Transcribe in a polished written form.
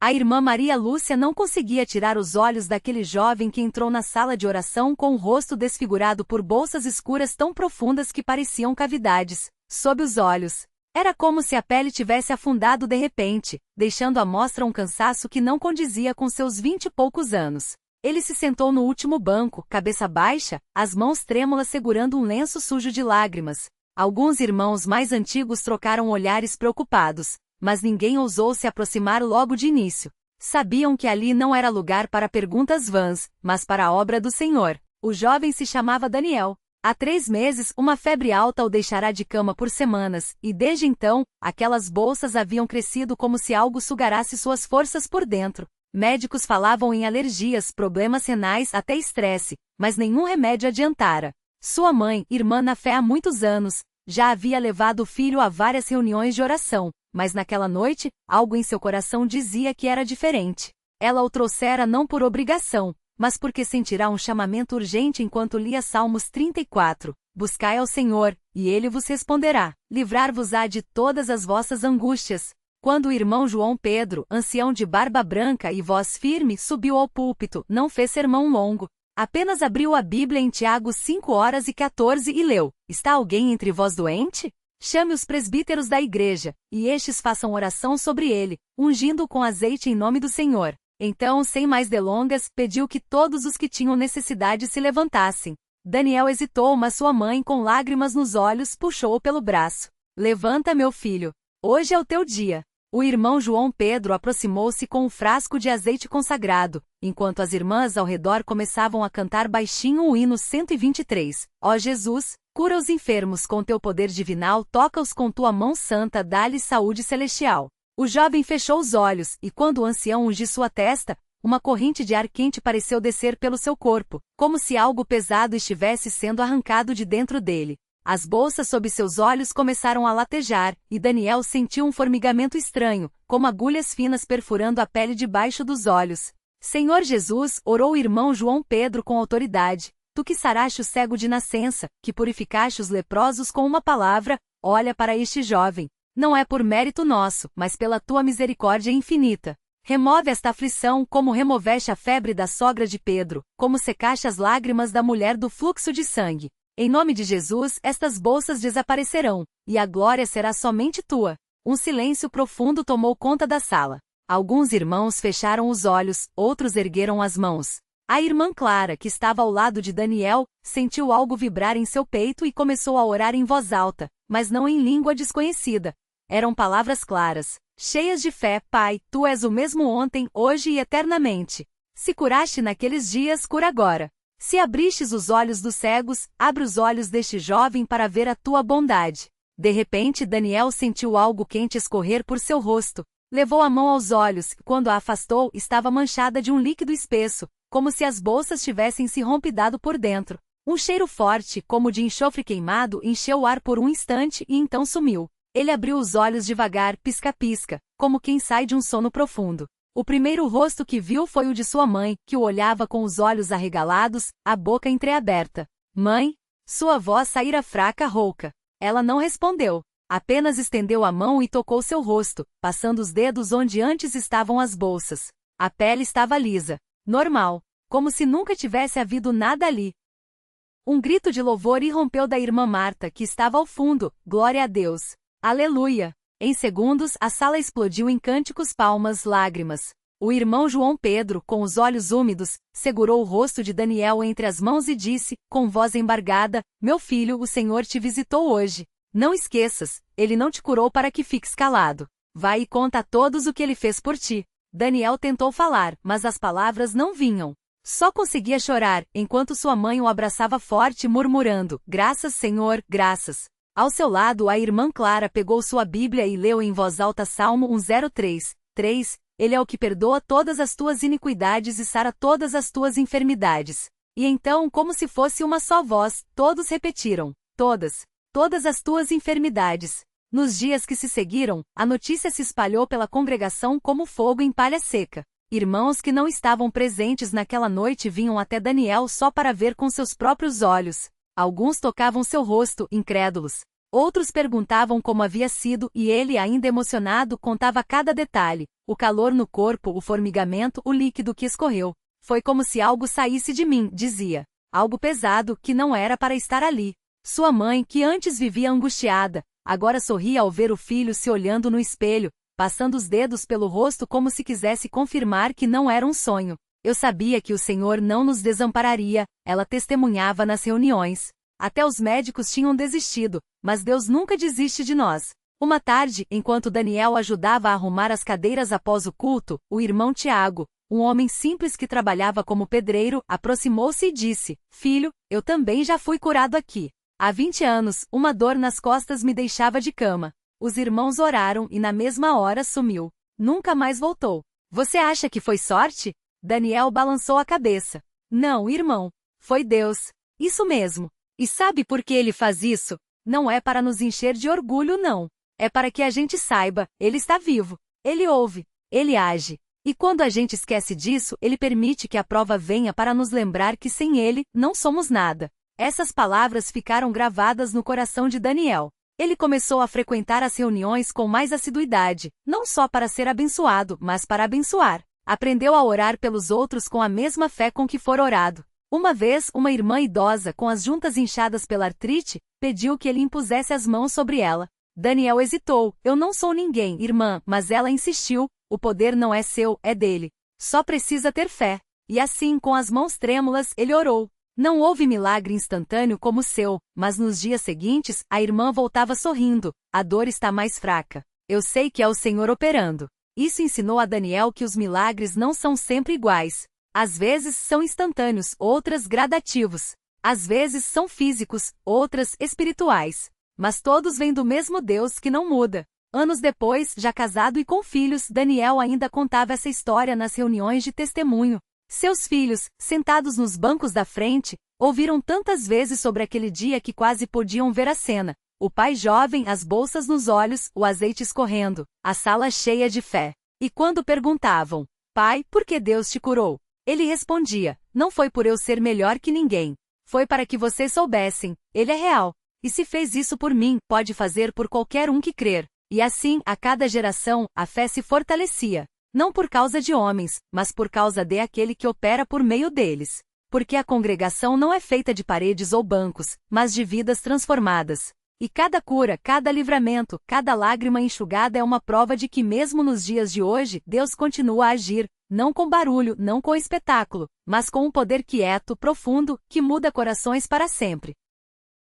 A irmã Maria Lúcia não conseguia tirar os olhos daquele jovem que entrou na sala de oração com o rosto desfigurado por bolsas escuras tão profundas que pareciam cavidades sob os olhos. Era como se a pele tivesse afundado de repente, deixando à mostra um cansaço que não condizia com seus 20 e poucos anos. Ele se sentou no último banco, cabeça baixa, as mãos trêmulas segurando um lenço sujo de lágrimas. Alguns irmãos mais antigos trocaram olhares preocupados, mas ninguém ousou se aproximar logo de início. Sabiam que ali não era lugar para perguntas vãs, mas para a obra do Senhor. O jovem se chamava Daniel. Há 3 meses, uma febre alta o deixará de cama por semanas, e desde então, aquelas bolsas haviam crescido como se algo sugarasse suas forças por dentro. Médicos falavam em alergias, problemas renais, até estresse, mas nenhum remédio adiantara. Sua mãe, irmã na fé há muitos anos, já havia levado o filho a várias reuniões de oração, mas naquela noite, algo em seu coração dizia que era diferente. Ela o trouxera não por obrigação, mas porque sentirá um chamamento urgente enquanto lia Salmos 34. Buscai ao Senhor, e Ele vos responderá. Livrar-vos-á de todas as vossas angústias. Quando o irmão João Pedro, ancião de barba branca e voz firme, subiu ao púlpito, não fez sermão longo. Apenas abriu a Bíblia em Tiago 5:14 e leu: Está alguém entre vós doente? Chame os presbíteros da igreja, e estes façam oração sobre ele, ungindo-o com azeite em nome do Senhor. Então, sem mais delongas, pediu que todos os que tinham necessidade se levantassem. Daniel hesitou, mas sua mãe, com lágrimas nos olhos, puxou-o pelo braço. Levanta, meu filho. Hoje é o teu dia. O irmão João Pedro aproximou-se com um frasco de azeite consagrado, enquanto as irmãs ao redor começavam a cantar baixinho o hino 123. Ó Jesus, cura os enfermos com teu poder divinal, toca-os com tua mão santa, dá-lhes saúde celestial. O jovem fechou os olhos, e quando o ancião ungiu sua testa, uma corrente de ar quente pareceu descer pelo seu corpo, como se algo pesado estivesse sendo arrancado de dentro dele. As bolsas sob seus olhos começaram a latejar, e Daniel sentiu um formigamento estranho, como agulhas finas perfurando a pele debaixo dos olhos. Senhor Jesus, orou o irmão João Pedro com autoridade, tu que saraste o cego de nascença, que purificaste os leprosos com uma palavra, olha para este jovem. Não é por mérito nosso, mas pela tua misericórdia infinita. Remove esta aflição como removeste a febre da sogra de Pedro, como secaste as lágrimas da mulher do fluxo de sangue. Em nome de Jesus, estas bolsas desaparecerão, e a glória será somente tua. Um silêncio profundo tomou conta da sala. Alguns irmãos fecharam os olhos, outros ergueram as mãos. A irmã Clara, que estava ao lado de Daniel, sentiu algo vibrar em seu peito e começou a orar em voz alta, mas não em língua desconhecida. Eram palavras claras, cheias de fé. Pai, tu és o mesmo ontem, hoje e eternamente. Se curaste naqueles dias, cura agora. Se abristes os olhos dos cegos, abre os olhos deste jovem para ver a tua bondade. De repente Daniel sentiu algo quente escorrer por seu rosto. Levou a mão aos olhos, e quando a afastou, estava manchada de um líquido espesso, como se as bolsas tivessem se rompidado por dentro. Um cheiro forte, como de enxofre queimado, encheu o ar por um instante e então sumiu. Ele abriu os olhos devagar, pisca-pisca, como quem sai de um sono profundo. O primeiro rosto que viu foi o de sua mãe, que o olhava com os olhos arregalados, a boca entreaberta. Mãe? Sua voz saíra fraca, rouca. Ela não respondeu. Apenas estendeu a mão e tocou seu rosto, passando os dedos onde antes estavam as bolsas. A pele estava lisa. Normal. Como se nunca tivesse havido nada ali. Um grito de louvor irrompeu da irmã Marta, que estava ao fundo. Glória a Deus. Aleluia! Em segundos, a sala explodiu em cânticos, palmas, lágrimas. O irmão João Pedro, com os olhos úmidos, segurou o rosto de Daniel entre as mãos e disse, com voz embargada, meu filho, o Senhor te visitou hoje. Não esqueças, ele não te curou para que fiques calado. Vai e conta a todos o que ele fez por ti. Daniel tentou falar, mas as palavras não vinham. Só conseguia chorar, enquanto sua mãe o abraçava forte, murmurando, graças, Senhor, graças. Ao seu lado, a irmã Clara pegou sua Bíblia e leu em voz alta Salmo 103, 3, Ele é o que perdoa todas as tuas iniquidades e sara todas as tuas enfermidades. E então, como se fosse uma só voz, todos repetiram, todas as tuas enfermidades. Nos dias que se seguiram, a notícia se espalhou pela congregação como fogo em palha seca. Irmãos que não estavam presentes naquela noite vinham até Daniel só para ver com seus próprios olhos. Alguns tocavam seu rosto, incrédulos. Outros perguntavam como havia sido e ele, ainda emocionado, contava cada detalhe: o calor no corpo, o formigamento, o líquido que escorreu. Foi como se algo saísse de mim, dizia. Algo pesado, que não era para estar ali. Sua mãe, que antes vivia angustiada, agora sorria ao ver o filho se olhando no espelho, passando os dedos pelo rosto como se quisesse confirmar que não era um sonho. Eu sabia que o Senhor não nos desampararia, ela testemunhava nas reuniões. Até os médicos tinham desistido, mas Deus nunca desiste de nós. Uma tarde, enquanto Daniel ajudava a arrumar as cadeiras após o culto, o irmão Tiago, um homem simples que trabalhava como pedreiro, aproximou-se e disse: Filho, eu também já fui curado aqui. Há 20 anos, uma dor nas costas me deixava de cama. Os irmãos oraram e na mesma hora sumiu. Nunca mais voltou. Você acha que foi sorte? Daniel balançou a cabeça. Não, irmão. Foi Deus. Isso mesmo. E sabe por que ele faz isso? Não é para nos encher de orgulho, não. É para que a gente saiba, ele está vivo. Ele ouve. Ele age. E quando a gente esquece disso, ele permite que a prova venha para nos lembrar que sem ele, não somos nada. Essas palavras ficaram gravadas no coração de Daniel. Ele começou a frequentar as reuniões com mais assiduidade, não só para ser abençoado, mas para abençoar. Aprendeu a orar pelos outros com a mesma fé com que for orado. Uma vez, uma irmã idosa, com as juntas inchadas pela artrite, pediu que ele impusesse as mãos sobre ela. Daniel hesitou: eu não sou ninguém, irmã, mas ela insistiu: o poder não é seu, é dele. Só precisa ter fé. E assim, com as mãos trêmulas, ele orou. Não houve milagre instantâneo como o seu, mas nos dias seguintes, a irmã voltava sorrindo: a dor está mais fraca. Eu sei que é o Senhor operando. Isso ensinou a Daniel que os milagres não são sempre iguais. Às vezes são instantâneos, outras gradativos. Às vezes são físicos, outras espirituais. Mas todos vêm do mesmo Deus que não muda. Anos depois, já casado e com filhos, Daniel ainda contava essa história nas reuniões de testemunho. Seus filhos, sentados nos bancos da frente, ouviram tantas vezes sobre aquele dia que quase podiam ver a cena. O pai jovem, as bolsas nos olhos, o azeite escorrendo, a sala cheia de fé. E quando perguntavam: Pai, por que Deus te curou? Ele respondia: não foi por eu ser melhor que ninguém. Foi para que vocês soubessem, ele é real. E se fez isso por mim, pode fazer por qualquer um que crer. E assim, a cada geração, a fé se fortalecia. Não por causa de homens, mas por causa de aquele que opera por meio deles. Porque a congregação não é feita de paredes ou bancos, mas de vidas transformadas. E cada cura, cada livramento, cada lágrima enxugada é uma prova de que mesmo nos dias de hoje, Deus continua a agir, não com barulho, não com espetáculo, mas com um poder quieto, profundo, que muda corações para sempre.